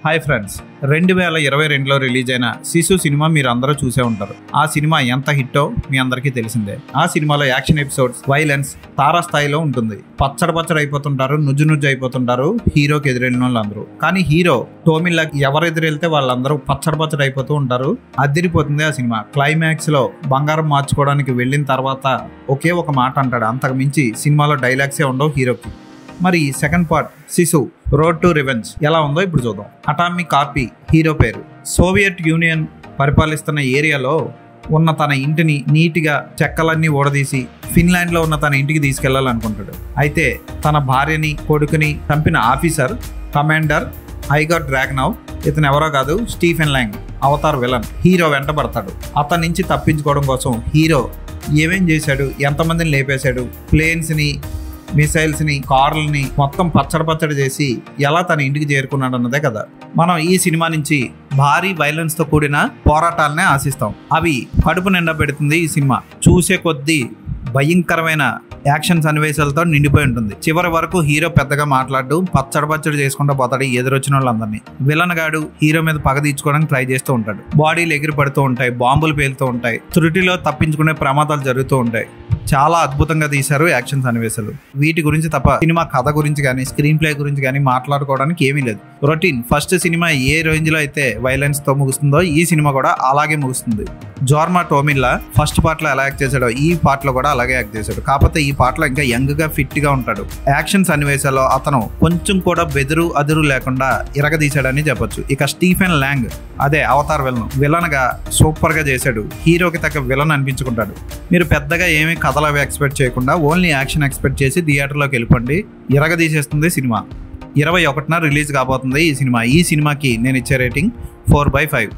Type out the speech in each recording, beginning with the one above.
Hi friends, 2022లో release అయిన శిశు cinema మీరు అందరూ చూసే ఉంటారు. ఆ సినిమా ఎంత హిట్టో మీ అందరికీ తెలిసిందే. ఆ సినిమాలో యాక్షన్ ఎపిసోడ్స్, వైలెన్స్ తారాస్థాయిలో ఉంటుంది. పచ్చడి అయిపోతుంటారు, నుజ్జు అయిపోతుంటారు హీరోకి ఎదురెళ్ళిన వాళ్ళందరూ. కానీ హీరో టోమిల్లాకి ఎవరు ఎదురెళ్తే వాళ్ళందరూ పచ్చడి అయిపోతూ ఉంటారు. అదిరిపోతుంది ఆ సినిమా. క్లైమాక్స్ లో బంగారం మార్చుకోవడానికి వెళ్ళిన తర్వాత ఒకే ఒక మాట అంటాడు, అంతకు మించి సినిమాలో డైలాగ్సే ఉండవు హీరోకి. మరి సెకండ్ పార్ట్ శిశు రోడ్ టు రివెంజ్ ఎలా ఉందో ఇప్పుడు చూద్దాం. అటామిక్ కార్పీ హీరో పేరు. సోవియట్ యూనియన్ పరిపాలిస్తున్న ఏరియాలో ఉన్న తన ఇంటిని నీట్గా చెక్కలన్నీ ఊడదీసి ఫిన్లాండ్లో ఉన్న తన ఇంటికి తీసుకెళ్లాలనుకుంటాడు. అయితే తన భార్యని కొడుకుని చంపిన ఆఫీసర్ కమాండర్ ఐగర్ డ్రాగ్నవ్, ఇతను ఎవరో కాదు, Stephen long, Avatar villain. Hero వెంట పడతాడు. అతని నుంచి తప్పించుకోవడం కోసం హీరో ఏమేం చేశాడు, ఎంతమందిని లేపేశాడు, ప్లేన్స్ని, మిసైల్స్ని, కార్లని మొత్తం పచ్చడి చేసి ఎలా తన ఇంటికి చేరుకున్నాడు అన్నదే కదా. మనం ఈ సినిమా నుంచి భారీ వైలెన్స్తో కూడిన పోరాటాలనే ఆశిస్తాం. అవి కడుపు నిండా పెడుతుంది ఈ సినిమా. చూసే కొద్దీ భయంకరమైన యాక్షన్ సన్నివేశాలతో నిండిపోయి ఉంటుంది. చివరి వరకు హీరో పెద్దగా మాట్లాడు, పచ్చడి చేసుకుంటూ పోతాడు ఎదురొచ్చిన వాళ్ళందరినీ. విలన్ గాడు హీరో మీద పగ తీర్చుకోవడానికి ట్రై చేస్తూ ఉంటాడు. బాడీలు ఎగిరి పడుతూ ఉంటాయి, బాంబులు పేలుతూ ఉంటాయి, త్రుటిలో తప్పించుకునే ప్రమాదాలు జరుగుతూ ఉంటాయి. చాలా అద్భుతంగా తీశారు యాక్షన్ సన్నివేశాలు. వీటి గురించి తప్ప సినిమా కథ గురించి కానీ స్క్రీన్ ప్లే గురించి కానీ మాట్లాడుకోవడానికి ఏమీ లేదు. రొటీన్. ఫస్ట్ సినిమా ఏ రేంజ్ లో అయితే వైలెన్స్ తో ముగుస్తుందో ఈ సినిమా కూడా అలాగే ముగుస్తుంది. జోర్మా టోమిల్లా ఫస్ట్ పార్ట్ లో ఎలా యాక్ట్ చేశాడో ఈ పార్ట్ లో కూడా అలాగే యాక్ట్ చేశాడు. కాకపోతే ఈ పార్ట్ లో ఇంకా యంగ్ గా ఫిట్ గా ఉంటాడు. యాక్షన్ సన్నివేశాల్లో అతను కొంచెం కూడా బెదురు అదురు లేకుండా ఇరగదీశాడని చెప్పొచ్చు. ఇక స్టీఫెన్ లాంగ్, అదే అవతార్ విలన్ గా సూపర్ గా చేశాడు. హీరోకి తగ్గ విలన్ అనిపించుకుంటాడు. మీరు పెద్దగా ఏమీ కథలు అవి ఎక్స్పెక్ట్ చేయకుండా ఓన్లీ యాక్షన్ ఎక్స్పెక్ట్ చేసి థియేటర్లోకి వెళ్ళిపోండి. ఇరగదీసేస్తుంది సినిమా. 21న రిలీజ్ కాబోతుంది ఈ సినిమా. ఈ సినిమాకి నేను ఇచ్చే రేటింగ్ 4/5.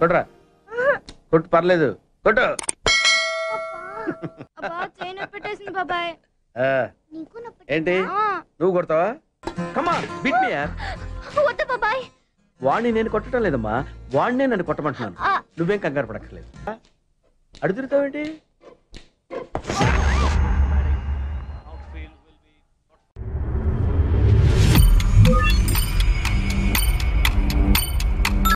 కొట్రా, కొట్టు, పర్లేదు, కొట్టు. ఏంటి నువ్వు కొడతావా? వాణ్ణి నేను కొట్టడం లేదమ్మా, వాణ్ణే నన్ను కొట్టమంటున్నాను. నువ్వేం కంగారు పడక్కర్లేదు. అడుగుతావేంటి?